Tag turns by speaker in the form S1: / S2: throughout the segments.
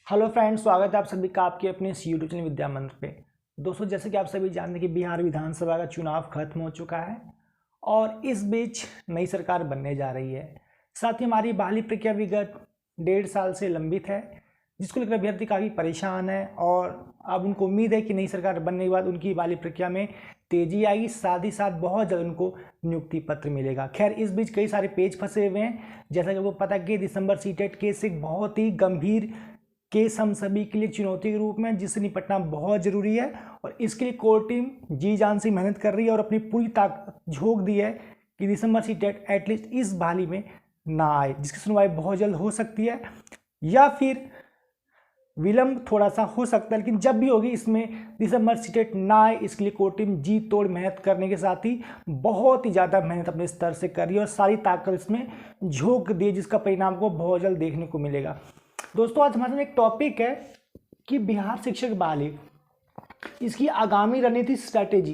S1: Hello friends, स्वागत है आप सभी का आपके अपने इस यूट्यूब चैनल विद्या मंत्र पे। दोस्तों, जैसे कि आप सभी जानते हैं कि बिहार विधानसभा का चुनाव खत्म हो चुका है और इस बीच नई सरकार बनने जा रही है। साथ ही हमारी बहाली प्रक्रिया विगत 1.5 साल से लंबित है, जिसको लेकर अभ्यर्थी काफ़ी परेशान है और अब उनको उम्मीद है कि नई सरकार बनने के बाद उनकी बहाली प्रक्रिया में तेजी आएगी, साथ ही साथ बहुत जल्द उनको नियुक्ति पत्र मिलेगा। खैर, इस बीच कई सारे पेज फंसे हुए हैं। जैसा कि आपको पता है कि दिसंबर सीटेट केस एक बहुत ही गंभीर केस हम सभी के लिए चुनौती के रूप में, जिससे निपटना बहुत जरूरी है और इसके लिए कोर टीम जी जान से मेहनत कर रही है और अपनी पूरी ताकत झोंक दी है कि दिसंबर सीटेट एटलीस्ट इस बहाली में ना आए, जिसकी सुनवाई बहुत जल्द हो सकती है या फिर विलंब थोड़ा सा हो सकता है, लेकिन जब भी होगी इसमें दिसंबर सीटेट ना आए, इसके लिए कोर टीम जी तोड़ मेहनत करने के साथ ही बहुत ही ज़्यादा मेहनत अपने स्तर से कर रही है और सारी ताकत इसमें झोंक दी है, जिसका परिणाम को बहुत जल्द देखने को मिलेगा। दोस्तों, आज हमारे सामने एक टॉपिक है कि बिहार शिक्षक बहाली, इसकी आगामी रणनीति स्ट्रैटेजी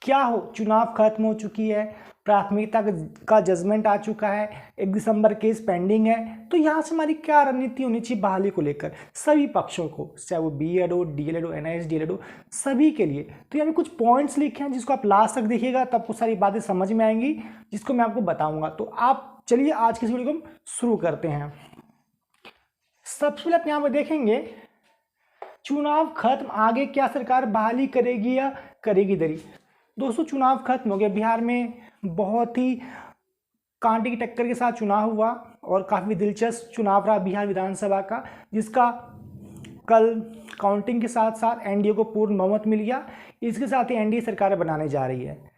S1: क्या हो। चुनाव खत्म हो चुकी है, प्राथमिकता का जजमेंट आ चुका है, 1 दिसंबर केस पेंडिंग है, तो यहाँ से हमारी क्या रणनीति होनी चाहिए बहाली को लेकर सभी पक्षों को, चाहे वो बीएड हो, डीएलएड हो, एनआईएस डीएलएड हो, सभी के लिए। तो यहाँ पे कुछ पॉइंट्स लिखे हैं जिसको आप लास्ट तक देखिएगा, तब आपको सारी बातें समझ में आएंगी, जिसको मैं आपको बताऊंगा। तो आप चलिए आज की इस वीडियो को हम शुरू करते हैं। सबसे पहले आप यहाँ पर देखेंगे चुनाव खत्म, आगे क्या सरकार बहाली करेगी या करेगी दरी। दोस्तों, चुनाव खत्म हो गया, बिहार में बहुत ही कांटे की टक्कर के साथ चुनाव हुआ और काफ़ी दिलचस्प चुनाव रहा बिहार विधानसभा का, जिसका कल काउंटिंग के साथ साथ एनडीए को पूर्ण बहुमत मिल गया। इसके साथ ही एनडीए सरकार बनाने जा रही है।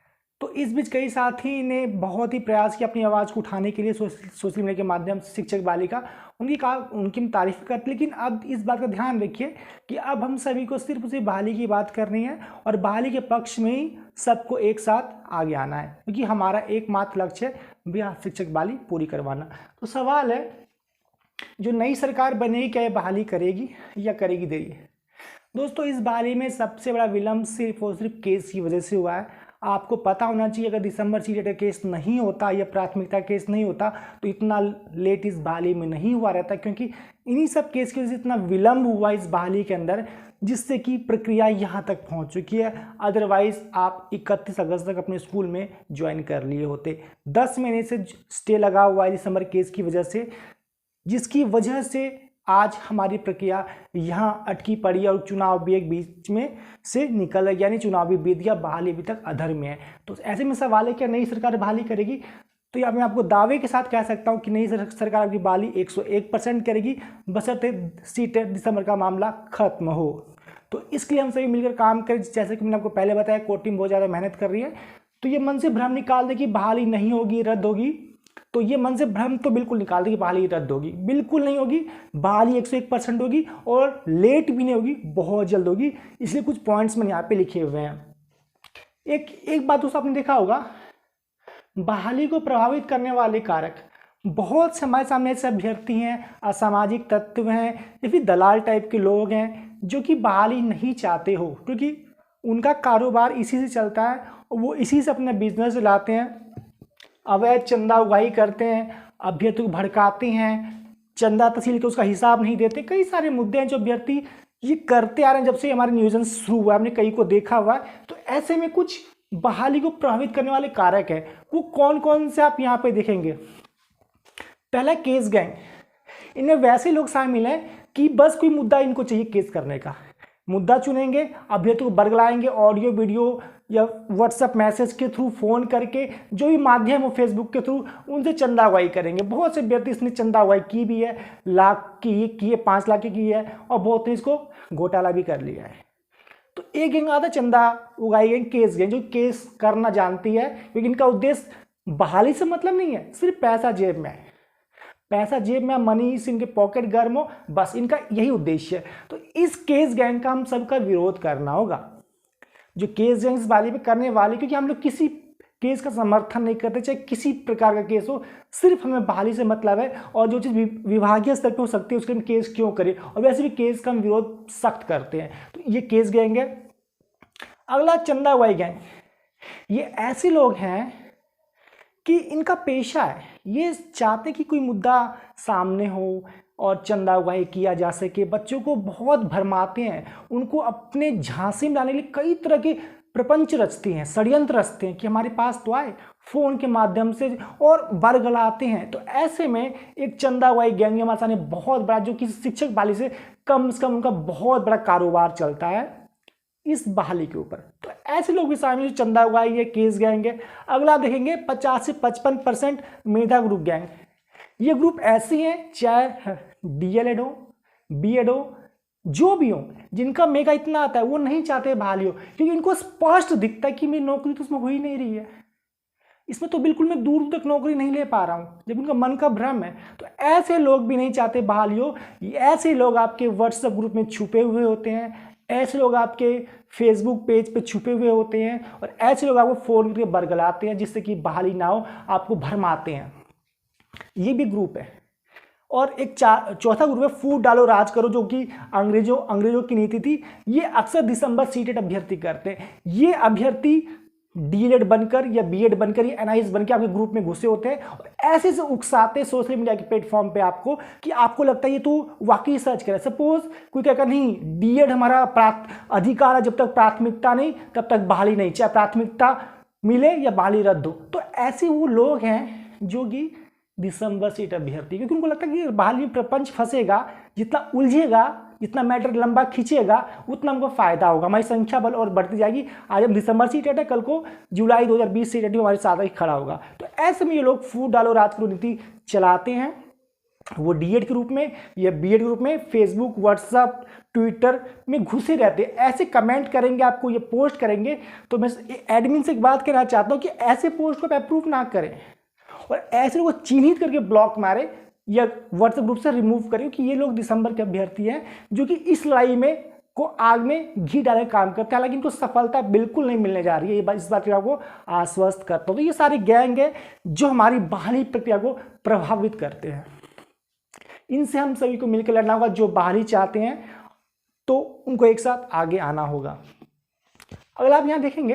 S1: तो इस बीच कई साथी ने बहुत ही प्रयास किया अपनी आवाज़ को उठाने के लिए सोशल मीडिया के माध्यम से शिक्षक बहाली का, उनकी तारीफ करते। लेकिन अब इस बात का ध्यान रखिए कि अब हम सभी को सिर्फ उसी बहाली की बात करनी है और बहाली के पक्ष में ही सबको एक साथ आगे आना है, क्योंकि हमारा एकमात्र लक्ष्य है बिहार शिक्षक बहाली पूरी करवाना। तो सवाल है, जो नई सरकार बनेगी क्या ये बहाली करेगी या करेगी देरी। दोस्तों, इस बहाली में सबसे बड़ा विलंब सिर्फ और सिर्फ केस की वजह से हुआ है। आपको पता होना चाहिए, अगर दिसंबर सीटेट केस नहीं होता या प्राथमिकता केस नहीं होता तो इतना लेट इस बहाली में नहीं हुआ रहता, क्योंकि इन्हीं सब केस की वजह से इतना विलंब हुआ इस बहाली के अंदर, जिससे कि प्रक्रिया यहाँ तक पहुँच चुकी है। अदरवाइज आप 31 अगस्त तक अपने स्कूल में ज्वाइन कर लिए होते। 10 महीने से स्टे लगा हुआ है दिसंबर केस की वजह से, जिसकी वजह से आज हमारी प्रक्रिया यहाँ अटकी पड़ी है और चुनाव भी एक बीच में से निकल है, यानी चुनाव भी बीत गया, बहाली अभी तक अधर में है। तो ऐसे में सवाल है, क्या नई सरकार बहाली करेगी। तो यहाँ मैं आपको दावे के साथ कह सकता हूँ कि नई सरकार की बहाली 101% करेगी, बशर्ते सीटेट दिसंबर का मामला खत्म हो। तो इसके लिए हम सभी मिलकर काम करें। जैसे कि मैंने आपको पहले बताया, कोर टीम बहुत ज़्यादा मेहनत कर रही है। तो ये मन से भ्रम निकाल दे कि बहाली नहीं होगी, रद्द होगी। तो ये मन से भ्रम तो बिल्कुल निकाल दे कि बहाली रद्द होगी, बिल्कुल नहीं होगी। बहाली 101% होगी और लेट भी नहीं होगी, बहुत जल्द होगी। इसलिए कुछ पॉइंट्स मैंने यहाँ पे लिखे हुए हैं। एक बात दोस्तों, आपने देखा होगा, बहाली को प्रभावित करने वाले कारक बहुत से हमारे सामने ऐसे अभ्यर्थी हैं, असामाजिक तत्व हैं या फिर दलाल टाइप के लोग हैं जो कि बहाली नहीं चाहते हो, क्योंकि उनका कारोबार इसी से चलता है और वो इसी से अपना बिजनेस चलाते हैं। अवैध चंदा उगाही करते हैं, अभ्यर्थी को भड़काते हैं, चंदा तहसील के उसका हिसाब नहीं देते। कई सारे मुद्दे हैं जो अभ्यर्थी ये करते आ रहे हैं जब से हमारे नियोजन शुरू हुआ है, हमने कई को देखा हुआ है। तो ऐसे में कुछ बहाली को प्रभावित करने वाले कारक है, वो कौन कौन से आप यहाँ पे देखेंगे। पहला, केस गैंग। इनमें वैसे लोग शामिल हैं कि बस कोई मुद्दा इनको चाहिए केस करने का, मुद्दा चुनेंगे, अभ्यर्थी को बरगलाएंगे, ऑडियो वीडियो या व्हाट्सएप मैसेज के थ्रू, फ़ोन करके, जो भी माध्यम हो, फेसबुक के थ्रू उनसे चंदा उगाही करेंगे। बहुत से अभ्यर्थी इसने चंदा उगाही की भी है, लाख की है, 5 लाख की है और बहुत ने इसको घोटाला भी कर लिया है। तो एक गैंग आता है चंदा उगाही गैंग, केस गैंग, जो केस करना जानती है, क्योंकि इनका उद्देश्य बहाली से मतलब नहीं है, सिर्फ पैसा जेब में है, पैसा जेब में, मनी से इनके पॉकेट गर्म हो, बस इनका यही उद्देश्य है। तो इस केस गैंग का हम सबका विरोध करना होगा, जो केस गैंग इस बहाली पे करने वाले, क्योंकि हम लोग किसी केस का समर्थन नहीं करते, चाहे किसी प्रकार का केस हो, सिर्फ हमें बहाली से मतलब है और जो चीज़ विभागीय स्तर पे हो सकती है उसके हम केस क्यों करें, और वैसे भी केस का हम विरोध सख्त करते हैं। तो ये केस गैंग है। अगला, चंदा उगाही गैंग। ये ऐसे लोग हैं कि इनका पेशा है, ये चाहते कि कोई मुद्दा सामने हो, और चंदा उगाही किया जा सके। बच्चों को बहुत भरमाते हैं, उनको अपने झांसे में लाने के लिए कई तरह के प्रपंच रचते हैं, षड्यंत्र रचते हैं कि हमारे पास तो आए, फोन के माध्यम से और बरगलाते हैं। तो ऐसे में एक चंदा उगाही गैंग हमारे सामने बहुत बड़ा, जो कि शिक्षक बहाली से कम उनका बहुत बड़ा कारोबार चलता है इस बहाली के ऊपर। तो ऐसे लोग भी शामिल, चंदा उगाही है, केस गैंग है। अगला देखेंगे 50 से 55% मेधा ग्रुप गैंग। ये ग्रुप ऐसे हैं, चाहे डीएलएड हो, बीएड हो, जो भी हो, जिनका मेगा इतना आता है वो नहीं चाहते बहाली हो, क्योंकि इनको स्पष्ट दिखता है कि मेरी नौकरी तो उसमें हो ही नहीं रही है, इसमें तो बिल्कुल मैं दूर तक नौकरी नहीं ले पा रहा हूँ, जब उनका मन का भ्रम है। तो ऐसे लोग भी नहीं चाहते बहाली हो। ऐसे लोग आपके व्हाट्सएप ग्रुप में छुपे हुए होते हैं, ऐसे लोग आपके फेसबुक पेज पे छुपे हुए होते हैं, और ऐसे लोग आपको फोन करके बरगलाते हैं जिससे कि बहाली ना हो, आपको भरमाते हैं। ये भी ग्रुप है। और एक चौथा ग्रुप है फूट डालो राज करो, जो कि अंग्रेजों की नीति थी। ये अक्सर दिसंबर सीटेट अभ्यर्थी करते हैं। ये अभ्यर्थी डीएलएड बनकर या बीएड बनकर या एनआईएस बनकर आपके ग्रुप में घुसे होते हैं और ऐसे से उकसाते हैं सोशल मीडिया के प्लेटफॉर्म पे आपको, कि आपको लगता है ये तो वाकई सर्च करे। सपोज कोई कहकर नहीं, डीएड हमारा अधिकार है, जब तक प्राथमिकता नहीं तब तक बहाली नहीं, चाहे प्राथमिकता मिले या बहाली रद्द हो। तो ऐसे वो लोग हैं जो कि दिसंबर सीट अभ्यर्थी, क्योंकि उनको लगता है कि बहाली में प्रपंच फंसेगा, जितना उलझेगा, जितना मैटर लंबा खींचेगा, उतना हमको फायदा होगा, हमारी संख्या बल और बढ़ती जाएगी। आज हम दिसंबर सीट है, कल को जुलाई 2020 सीट हमारे साथ ही खड़ा होगा। तो ऐसे में ये लोग फूट डालो राज करो नीति चलाते हैं, वो डीएड के रूप में या बीएड के रूप में फेसबुक, व्हाट्सएप, ट्विटर में घुसे रहते हैं। ऐसे कमेंट करेंगे, आपको ये पोस्ट करेंगे। तो मैं एडमिन से एक बात कहना चाहता हूँ कि ऐसे पोस्ट को आप अप्रूव ना करें और ऐसे लोगों को चिन्हित करके ब्लॉक मारे या व्हाट्सएप ग्रुप से रिमूव करें कि ये लोग दिसंबर के अभ्यर्थी हैं जो कि इस लड़ाई में को आग में घी डालने काम करते हैं। हालांकि इनको सफलता बिल्कुल नहीं मिलने जा रही है, ये इस बात को आपको आश्वस्त करता हूं। तो ये सारे गैंग है जो हमारी बहाली प्रक्रिया को प्रभावित करते हैं। इनसे हम सभी को मिलकर लड़ना होगा। जो बहाली चाहते हैं तो उनको एक साथ आगे आना होगा। अगर आप यहां देखेंगे,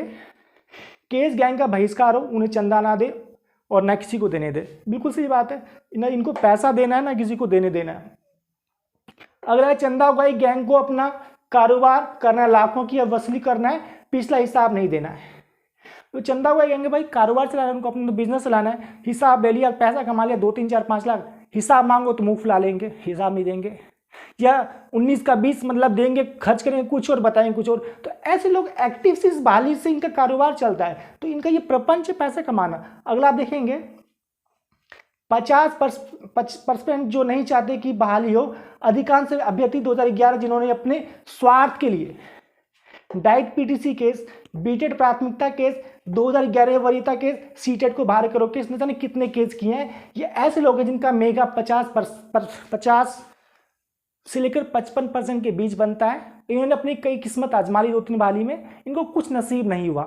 S1: केस गैंग का बहिष्कार हो, उन्हें चंदा ना दे और ना किसी को देने दे। बिल्कुल सही बात है, ना इनको पैसा देना है ना किसी को देने देना है। अगर चंदा उगाही गैंग को अपना कारोबार करना है, लाखों की वसूली करना है, पिछला हिसाब नहीं देना है। तो चंदा उगाही गैंग भाई कारोबार चलाना है, उनको अपना बिजनेस चलाना है, हिसाब ले लिया, पैसा कमा लिया 2, 3, 4, 5 लाख, हिसाब मांगो तो मुंह फुला लेंगे, हिसाब नहीं देंगे, या 19 का 20 मतलब देंगे, खर्च करेंगे कुछ और बताएंगे कुछ और। तो ऐसे लोग एक्टिव से इस बहाली से इनका कारोबार चलता है। तो इनका ये प्रपंच पैसे कमाना। अगला आप देखेंगे 50% जो नहीं चाहते कि बहाली हो, अधिकांश अभ्यर्थी 2011 जिन्होंने अपने स्वार्थ के लिए डाइट पीटीसी केस, बीटेड प्राथमिकता केस, 2011 वरीयता केस, सीटेट को बाहर करो केस, न जाने कितने केस किए हैं। ये ऐसे लोग हैं जिनका मेगा 50 से लेकर 55% के बीच बनता है। इन्होंने अपनी कई किस्मत आजमा ली 2-3 बहाली में, इनको कुछ नसीब नहीं हुआ।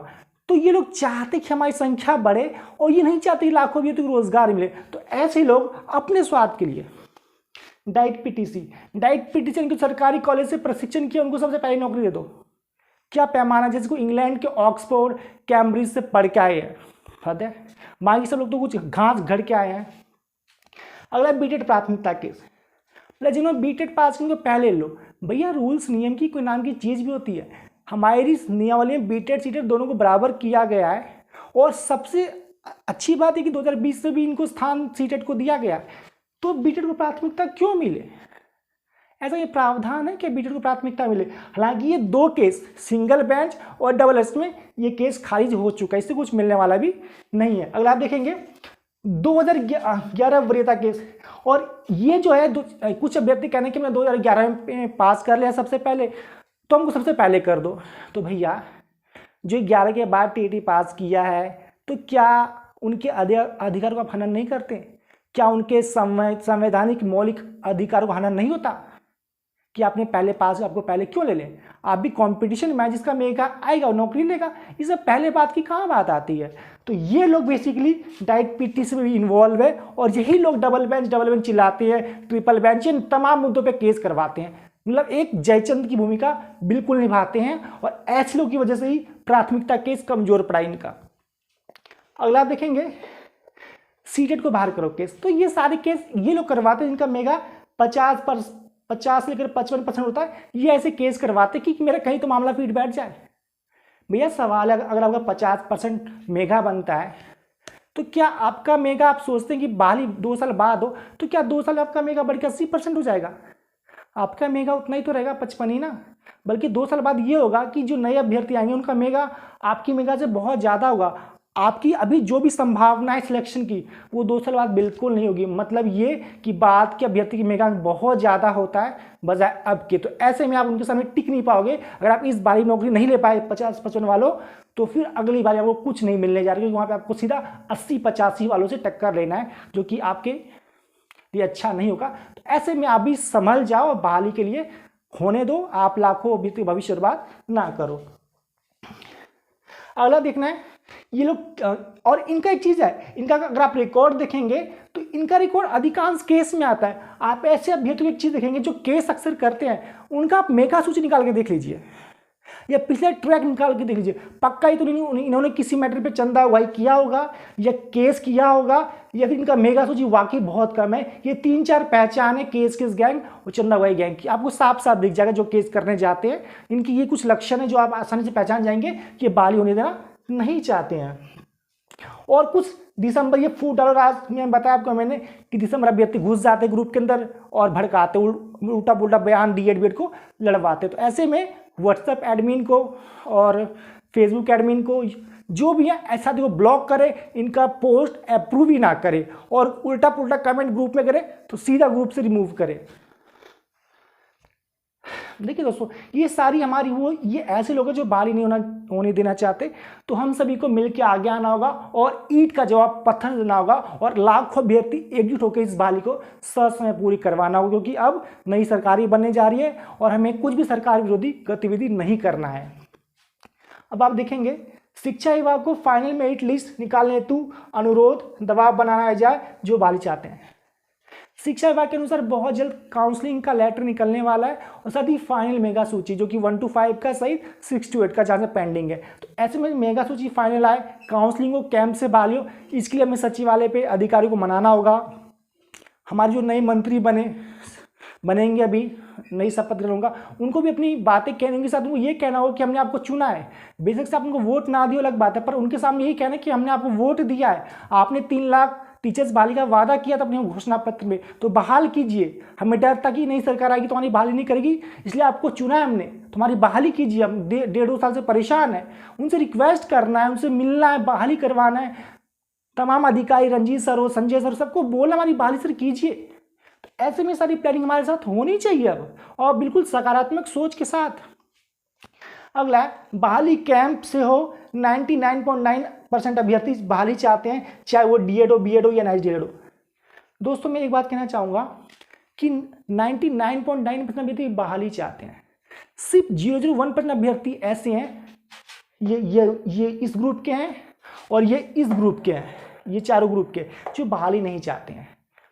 S1: तो ये लोग चाहते कि हमारी संख्या बढ़े और ये नहीं चाहते लाखों भी तो रोजगार मिले। तो ऐसे लोग अपने स्वार्थ के लिए डाइट पीटीसी इनको सरकारी कॉलेज से प्रशिक्षण किया, उनको सबसे पहले नौकरी दे दो। क्या पैमाना, जैसे को इंग्लैंड के ऑक्सफोर्ड, कैम्ब्रिज से पढ़ के आए हैं, हद है। बाकी सब लोग तो कुछ घास घड़ के आए हैं। अगला बीटेड प्राथमिकता केस, जिन्होंने बीटेड पास किया उनको पहले लो। भैया रूल्स नियम की कोई नाम की चीज़ भी होती है। हमारी नियमावली में बीटेड सीटेड दोनों को बराबर किया गया है और सबसे अच्छी बात है कि 2020 से भी इनको स्थान सीटेड को दिया गया। तो बीटेड को प्राथमिकता क्यों मिले? ऐसा ये प्रावधान है कि बीटेड को प्राथमिकता मिले। हालांकि ये 2 केस सिंगल बेंच और डबल एस में ये केस खारिज हो चुका है, इससे कुछ मिलने वाला भी नहीं है। अगर आप देखेंगे 2011 वरीयता केस, और ये जो है कुछ अभ्यर्थी कहने कि मैं 2011 में पास कर लिया सबसे पहले, तो हमको सबसे पहले कर दो। तो भैया जो 11 के बाद टीटी पास किया है, तो क्या उनके अधिकार का हनन नहीं करते? क्या उनके संवैधानिक मौलिक अधिकार का हनन नहीं होता कि आपने पहले पास, आपको पहले क्यों ले लें? आप भी कंपटीशन में जिसका मेगा आएगा वो नौकरी लेगा। इससे पहले बात की कहाँ बात आती है? तो ये लोग बेसिकली डाइट पीटीसी में भी इन्वॉल्व है और यही लोग डबल बेंच चिल्लाते हैं, ट्रिपल बेंच, इन तमाम मुद्दों पे केस करवाते हैं। मतलब एक जयचंद की भूमिका बिल्कुल निभाते हैं और ऐसे लोगों की वजह से ही प्राथमिकता केस कमजोर पड़ा इनका। अगला देखेंगे सीटेट को बाहर करो केस। तो ये सारे केस ये लोग करवाते हैं जिनका मेगा 50 से लेकर 55% होता है, ये ऐसे केस करवाते कि मेरा कहीं तो मामला फीट बैठ जाए। भैया सवाल है, अगर आपका 50% मेगा बनता है तो क्या आपका मेगा, आप सोचते हैं कि बहाली 2 साल बाद हो, तो क्या 2 साल आपका मेगा बढ़ के 80% हो जाएगा? आपका मेगा उतना ही तो रहेगा, 55 ही ना। बल्कि 2 साल बाद ये होगा कि जो नए अभ्यर्थी आएंगे उनका मेगा आपकी मेगा से बहुत ज़्यादा होगा। आपकी अभी जो भी संभावना है सिलेक्शन की, वो 2 साल बाद बिल्कुल नहीं होगी। मतलब ये कि बाद के अभ्यर्थी की मेगा बहुत ज़्यादा होता है बजाय अब के। तो ऐसे में आप उनके सामने टिक नहीं पाओगे। अगर आप इस बारी नौकरी नहीं ले पाए 50-55 वालों, तो फिर अगली बार आपको कुछ नहीं मिलने जा रहा, क्योंकि वहाँ पे आपको सीधा 80-85 वालों से टक्कर लेना है, जो कि आपके लिए अच्छा नहीं होगा। तो ऐसे में आप भी संभल जाओ, बहाली के लिए होने दो, आप लाखों अभ्यर्थी भविष्य बर्बाद ना करो। अगला देखना है ये लोग, और इनका एक चीज़ है, इनका अगर आप रिकॉर्ड देखेंगे तो इनका रिकॉर्ड अधिकांश केस में आता है। आप ऐसे अभ्यर्थियों की एक चीज़ देखेंगे जो केस अक्सर करते हैं, उनका आप मेगा सूची निकाल के देख लीजिए या पिछले ट्रैक निकाल के देख लीजिए। पक्का ही तो नहीं इन्होंने किसी मैटर पे चंदा उगाही किया होगा या केस किया होगा, या फिर इनका मेगा सूची वाकई बहुत कम है। ये 3-4 पहचान है, केस गैंग और चंदा उगाही गैंग की, आपको साफ साफ दिख जाएगा जो केस करने जाते हैं। इनकी ये कुछ लक्षण है जो आप आसानी से पहचान जाएंगे कि बहाली होने देना नहीं चाहते हैं। और कुछ दिसंबर, ये फूट डालो, आज मैं बताया आपको मैंने कि दिसंबर अभ्यर्थी घुस जाते ग्रुप के अंदर और भड़काते, उल्टा पुल्टा बयान डीएड को लड़वाते। तो ऐसे में व्हाट्सएप एडमिन को और फेसबुक एडमिन को, जो भी है ऐसा देखो, ब्लॉक करे, इनका पोस्ट अप्रूव ही ना करे, और उल्टा पुल्टा कमेंट ग्रुप में करे तो सीधा ग्रुप से रिमूव करे। देखिए दोस्तों, ये सारी हमारी ये ऐसे लोग हैं जो बहाली नहीं होने देना चाहते। तो हम सभी को मिलकर आगे आना होगा और ईंट का जवाब पत्थर देना होगा, और लाखों अभ्यर्थी एकजुट होकर इस बहाली को ससमय पूरी करवाना होगा, क्योंकि अब नई सरकार बनने जा रही है और हमें कुछ भी सरकार विरोधी गतिविधि नहीं करना है। अब आप देखेंगे शिक्षा विभाग को फाइनल मेरिट लिस्ट निकालने हेतु अनुरोध, दबाव बनाया जाए जो बहाली चाहते हैं। शिक्षा विभाग के अनुसार बहुत जल्द काउंसलिंग का लेटर निकलने वाला है, और साथ ही फाइनल मेगा सूची जो कि 1 to 5 का सहित 6 to 8 का जहाँ से पेंडिंग है। तो ऐसे में मेगा सूची फाइनल आए, काउंसलिंग को कैंप से बहाली हो, इसके लिए हमें सचिवालय पे अधिकारियों को मनाना होगा। हमारे जो नए मंत्री बनेंगे, अभी नई शपथ ग्रहण होगा, उनको भी अपनी बातें कहने के साथ उनको ये कहना होगा कि हमने आपको चुना है। बेशक से आप उनको वोट ना दियो अलग बात है, पर उनके सामने यही कहना है कि हमने आपको वोट दिया है, आपने 3 लाख टीचर्स बहाली का वादा किया था अपने घोषणा पत्र में, तो बहाल कीजिए। हमें डर था कि नई सरकार आएगी तो हमारी बहाली नहीं करेगी, इसलिए आपको चुना है हमने, तुम्हारी बहाली कीजिए। हम 1.5 साल से परेशान है, उनसे रिक्वेस्ट करना है, उनसे मिलना है, बहाली करवाना है। तमाम अधिकारी, रंजीत सर हो, संजय सर, सबको बोला हमारी बहाली सर कीजिए। तो ऐसे में सारी प्लानिंग हमारे साथ होनी चाहिए अब, और बिल्कुल सकारात्मक सोच के साथ। अगला बहाली कैंप से हो, 99.9% अभ्यर्थी बहाली चाहते हैं, चाहे वो डीएड हो, बीएड हो या NISDL हो। दोस्तों मैं एक बात कहना चाहूँगा कि 99.9% अभ्यर्थी बहाली चाहते हैं, सिर्फ 0.01% अभ्यर्थी ऐसे हैं, ये इस ग्रुप के हैं और ये इस ग्रुप के हैं, ये चारों ग्रुप के, जो बहाली नहीं चाहते हैं।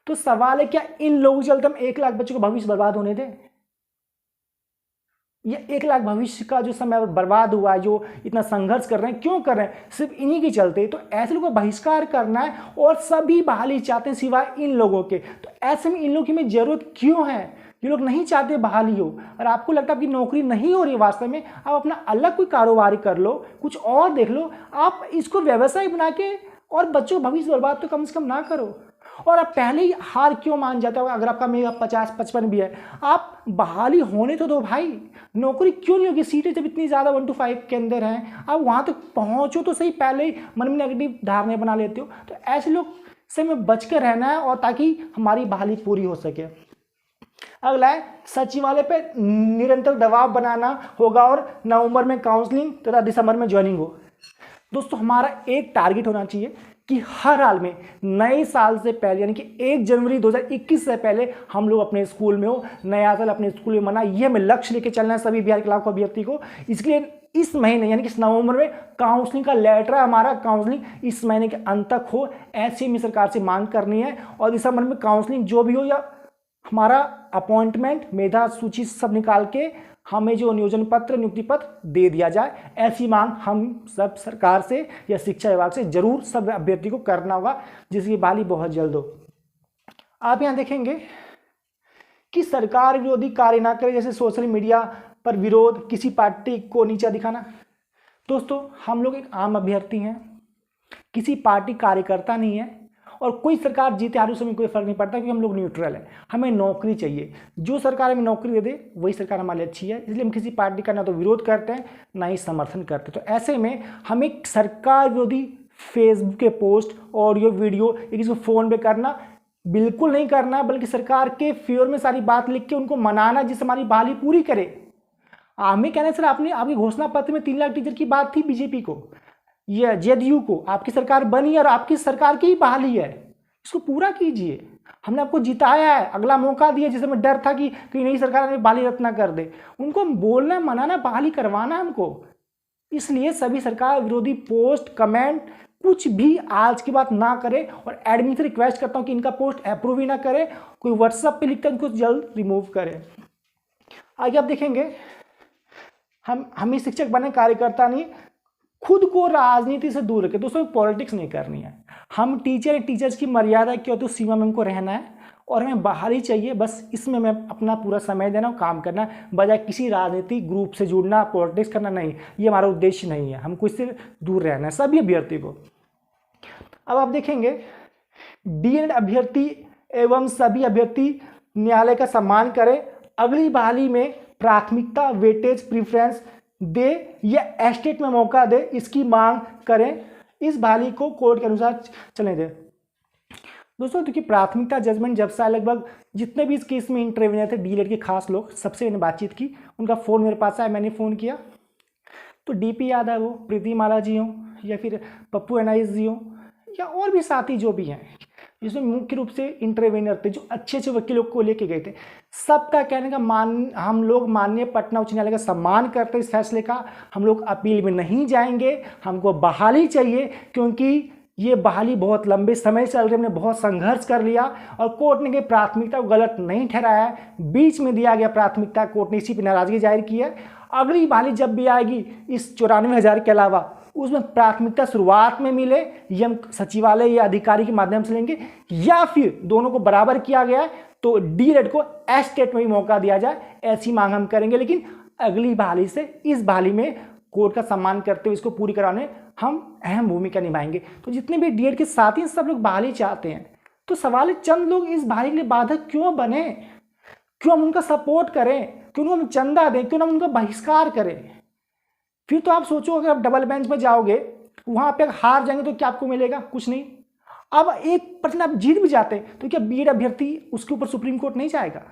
S1: तो सवाल है, क्या इन लोगों के चलते हम 1 लाख बच्चों का भविष्य बर्बाद होने दें? ये 1 लाख भविष्य का जो समय बर्बाद हुआ है, जो इतना संघर्ष कर रहे हैं, क्यों कर रहे हैं? सिर्फ इन्हीं के चलते। तो ऐसे लोगों का बहिष्कार करना है, और सभी बहाली चाहते हैं सिवाय इन लोगों के। तो ऐसे में इन लोगों की हमें जरूरत क्यों है? ये लोग नहीं चाहते बहाली हो, और आपको लगता है आपकी नौकरी नहीं हो रही है वास्तव में, आप अपना अलग कोई कारोबार कर लो, कुछ और देख लो, आप इसको व्यवसाय बना के, और बच्चों भविष्य बर्बाद तो कम से कम ना करो। और आप पहले ही हार क्यों मान जाते हो? अगर आपका मेगा 50-55 भी है, आप बहाली होने तो दो भाई, नौकरी क्यों नहीं होगी? सीटें जब इतनी ज़्यादा 1 to 5 के अंदर हैं, आप वहाँ तक पहुँचो तो सही, पहले ही मन में नेगेटिव धारणाएं बना लेते हो। तो ऐसे लोग से में बच कर रहना है, और ताकि हमारी बहाली पूरी हो सके। अगला है सचिवालय पे निरंतर दबाव बनाना होगा, और नवंबर में काउंसलिंग तथा दिसंबर में ज्वाइनिंग हो। दोस्तों हमारा एक टारगेट होना चाहिए कि हर हाल में नए साल से पहले, यानी कि 1 जनवरी 2021 से पहले हम लोग अपने स्कूल में हो, नया साल अपने स्कूल में मना। ये हमें लक्ष्य लेके चलना है सभी बिहार के लाखों अभ्यर्थी को। इसलिए इस महीने यानी कि इस नवंबर में काउंसलिंग का लेटर है हमारा, काउंसलिंग इस महीने के अंत तक हो, ऐसी हमें सरकार से मांग करनी है। और दिसंबर में काउंसलिंग जो भी हो, या हमारा अपॉइंटमेंट, मेधा सूची सब निकाल के हमें जो नियोजन पत्र, नियुक्ति पत्र दे दिया जाए, ऐसी मांग हम सब सरकार से या शिक्षा विभाग से जरूर सब अभ्यर्थी को करना होगा, जिसकी बहाली बहुत जल्द हो। आप यहाँ देखेंगे कि सरकार विरोधी कार्य ना करे, जैसे सोशल मीडिया पर विरोध, किसी पार्टी को नीचा दिखाना। दोस्तों हम लोग एक आम अभ्यर्थी हैं, किसी पार्टी कार्यकर्ता नहीं है, और कोई सरकार जीते हारे उससे हमें कोई फर्क नहीं पड़ता, क्योंकि हम लोग न्यूट्रल है। हमें नौकरी चाहिए, जो सरकार हमें नौकरी दे दे वही सरकार हमारे लिए अच्छी है। इसलिए हम किसी पार्टी का ना तो विरोध करते हैं ना ही समर्थन करते। तो ऐसे में हमें सरकार विरोधी फेसबुक के पोस्ट, ऑडियो, वीडियो किसी को फ़ोन पे करना बिल्कुल नहीं करना, बल्कि सरकार के फेवर में सारी बात लिख के उनको मनाना, जिससे हमारी बहाली पूरी करे। हमें कहना है सर आपने आपके घोषणा पत्र में 3 लाख टीचर की बात थी, बीजेपी को, ये जेडीयू को, आपकी सरकार बनी और आपकी सरकार की ही बहाली है, इसको पूरा कीजिए। हमने आपको जिताया है, अगला मौका दिया, जिसमें में डर था कि कहीं नई सरकार हमें बहाली रद्द ना कर दे। उनको बोलना, मनाना, बहाली करवाना है हमको। इसलिए सभी सरकार विरोधी पोस्ट, कमेंट कुछ भी आज की बात ना करें, और एडमिन से रिक्वेस्ट करता हूं कि इनका पोस्ट अप्रूव ही ना करें। कोई व्हाट्सएप पे लिखता है उनको जल्द रिमूव करें। आगे आप देखेंगे, हम ही शिक्षक बने, कार्यकर्ता नहीं, खुद को राजनीति से दूर रखें। दोस्तों पॉलिटिक्स नहीं करनी है, हम टीचर हैं, टीचर्स की मर्यादा क्या होती है, उस सीमा में हमको रहना है, और हमें बहाली चाहिए। बस इसमें मैं अपना पूरा समय देना और काम करना, बजाय किसी राजनीतिक ग्रुप से जुड़ना, पॉलिटिक्स करना नहीं, ये हमारा उद्देश्य नहीं है। हमको इससे दूर रहना है सभी अभ्यर्थी को। अब आप देखेंगे, डीएलएड अभ्यर्थी एवं सभी अभ्यर्थी न्यायालय का सम्मान करें, अगली बहाली में प्राथमिकता, वेटेज, प्रीफ्रेंस दे या एस्टेट में मौका दे, इसकी मांग करें। इस बहाली को कोर्ट के अनुसार चलने दें। दोस्तों देखिए, प्राथमिकता जजमेंट जब से लगभग जितने भी इस केस में इंटरव्यूअर थे, डीएलएड के खास लोग, सबसे मैंने बातचीत की, उनका फ़ोन मेरे पास आया, मैंने फ़ोन किया तो डीपी याद है, वो प्रीति माला जी हों या फिर पप्पू एनाइस जी हों या और भी साथी जो भी हैं, जिसमें मुख्य रूप से इंटरव्यूअर थे, जो अच्छे अच्छे वकीलों को लेके गए थे, सबका कहने का हम लोग माननीय पटना उच्च न्यायालय का सम्मान करते हैं इस फैसले का। हम लोग अपील में नहीं जाएंगे, हमको बहाली चाहिए, क्योंकि ये बहाली बहुत लंबे समय से चल रही है, हमने बहुत संघर्ष कर लिया, और कोर्ट ने प्राथमिकता को गलत नहीं ठहराया है। बीच में दिया गया प्राथमिकता, कोर्ट ने इसी पर नाराजगी जाहिर की है। अगली बहाली जब भी आएगी, इस 94,000 के अलावा उसमें प्राथमिकता शुरुआत में मिले, ये हम सचिवालय या अधिकारी के माध्यम से लेंगे, या फिर दोनों को बराबर किया गया है तो डीएलएड को एस्टेट में भी मौका दिया जाए, ऐसी मांग हम करेंगे। लेकिन अगली बहाली से इस बहाली में कोर्ट का सम्मान करते हुए इसको पूरी कराने हम अहम भूमिका निभाएंगे। तो जितने भी डीएलएड के साथी सब लोग बहाली चाहते हैं, तो सवाल है चंद लोग इस बहाली के लिए बाधक क्यों बने, क्यों हम उनका सपोर्ट करें, क्यों हम चंदा दें, क्यों हम उनका बहिष्कार करें। फिर तो आप सोचो, अगर आप डबल बेंच में जाओगे, वहां पे हार जाएंगे तो क्या आपको मिलेगा, कुछ नहीं। अब 1% आप जीत भी जाते तो क्या बीएड अभ्यर्थी उसके ऊपर सुप्रीम कोर्ट नहीं जाएगा?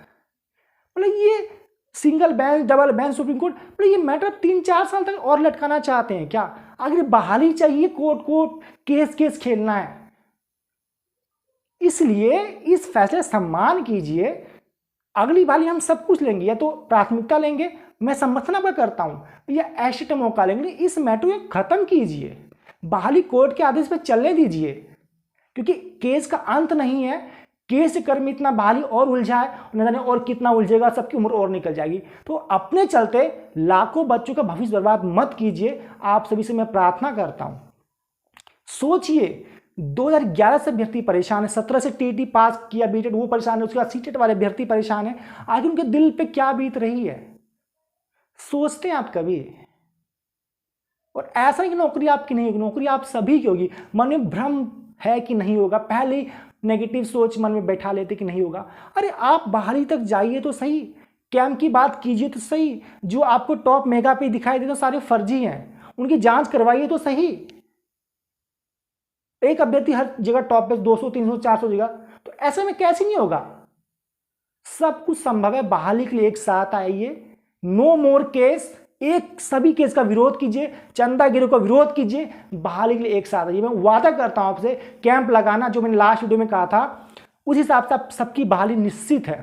S1: मतलब ये single bench, double bench, supreme court, मतलब ये मैटर 3-4 साल तक और लटकाना चाहते हैं क्या? अगर बहाली चाहिए, कोर्ट केस खेलना है। इसलिए इस फैसले सम्मान कीजिए, अगली बारी हम सब कुछ लेंगे, या तो प्राथमिकता लेंगे, मैं समर्थन आपका करता हूं, या एस्टेट मौका लेंगे। इस मैटर को खत्म कीजिए, बहाली कोर्ट के आदेश पर चलने दीजिए, क्योंकि केस का अंत नहीं है। केस के क्रम में इतना बहाली और उलझा है, न जाने और कितना उलझेगा, सबकी उम्र और निकल जाएगी। तो अपने चलते लाखों बच्चों का भविष्य बर्बाद मत कीजिए, आप सभी से मैं प्रार्थना करता हूं। सोचिए, 2011 से अभ्यर्थी परेशान है, 17 से टीटी पास किया, बीटेड वो परेशान है, उसके बाद सीटेट वाले अभ्यर्थी परेशान है। आगे उनके दिल पे क्या बीत रही है, सोचते हैं आप कभी? और ऐसा नहीं कि नौकरी आपकी नहीं होगी, नौकरी आप सभी की होगी। मन में भ्रम है कि नहीं होगा, पहले ही नेगेटिव सोच मन में बैठा लेते कि नहीं होगा। अरे आप बहाली तक जाइए तो सही, कैंप की बात कीजिए तो सही। जो आपको टॉप मेगा पे दिखाई देते सारे फर्जी हैं, उनकी जांच करवाइए तो सही। एक अभ्यर्थी हर जगह टॉप पे 200, 300, 400 जगह, तो ऐसे में कैसे नहीं होगा? सब कुछ संभव है। बहाली के लिए एक साथ आइए, नो मोर केस, एक सभी केस का विरोध कीजिए, चंदागिरी का विरोध कीजिए, बहाली के लिए एक साथ आइए। मैं वादा करता हूं आपसे, कैंप लगाना, जो मैंने लास्ट वीडियो में कहा था, उस हिसाब से सबकी बहाली निश्चित है।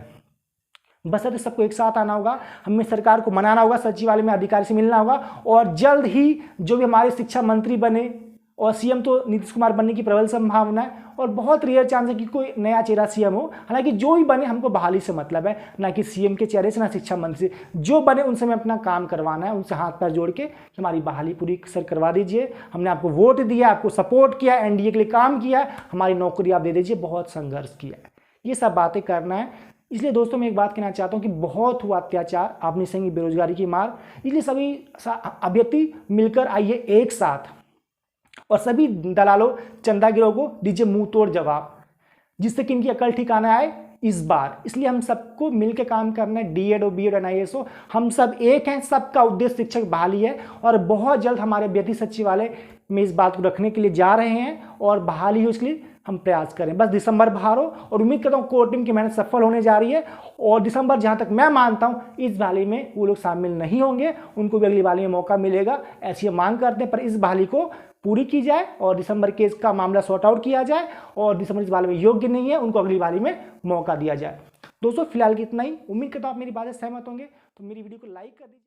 S1: बस तो सबको एक साथ आना होगा, हमें सरकार को मनाना होगा, सचिवालय में अधिकारी से मिलना होगा, और जल्द ही जो भी हमारे शिक्षा मंत्री बने, और सीएम तो नीतीश कुमार बनने की प्रबल संभावना है, और बहुत रेयर चांस है कि कोई नया चेहरा सीएम हो। हालांकि जो भी बने, हमको बहाली से मतलब है, ना कि सीएम के चेहरे से, ना शिक्षा मंत्री से। जो बने उनसे मैं अपना काम करवाना है, उनसे हाथ पैर जोड़ के हमारी बहाली पूरी सर करवा दीजिए। हमने आपको वोट दिया, आपको सपोर्ट किया, एनडीए के लिए काम किया, हमारी नौकरी आप दे दीजिए, बहुत संघर्ष किया है। ये सब बातें करना है,
S2: इसलिए दोस्तों मैं एक बात कहना चाहता हूँ कि बहुत हुआ अत्याचार, आपने सही बेरोजगारी की मार, इसलिए सभी अभ्यर्थी मिलकर आइए एक साथ और सभी दलालों चंदागिरों को दीजिए मुंह तोड़ जवाब, जिससे कि इनकी अकल ठिकाना आए इस बार। इसलिए हम सबको मिलकर काम करना है, डीएड हो, बीएड और IAS हो, हम सब एक हैं, सबका उद्देश्य शिक्षक बहाली है और बहुत जल्द हमारे अभ्यर्थी सचिवालय में इस बात को रखने के लिए जा रहे हैं और बहाली हो, इसलिए हम प्रयास करें। बस दिसंबर बाहर हो और उम्मीद करता हूँ कोर टीम की मेहनत सफल होने जा रही है और दिसंबर जहाँ तक मैं मानता हूँ इस बहाली में वो लोग शामिल नहीं होंगे, उनको भी अगली बहाली में मौका मिलेगा, ऐसी मांग करते हैं। पर इस बहाली को पूरी की जाए और दिसंबर के इसका मामला सॉर्ट आउट किया जाए और दिसंबर इस बहाली में योग्य नहीं है उनको अगली बहाली में मौका दिया जाए। दोस्तों फिलहाल की इतना ही, उम्मीद करता हूँ आप मेरी बात से सहमत होंगे, तो मेरी वीडियो को लाइक कर दीजिए।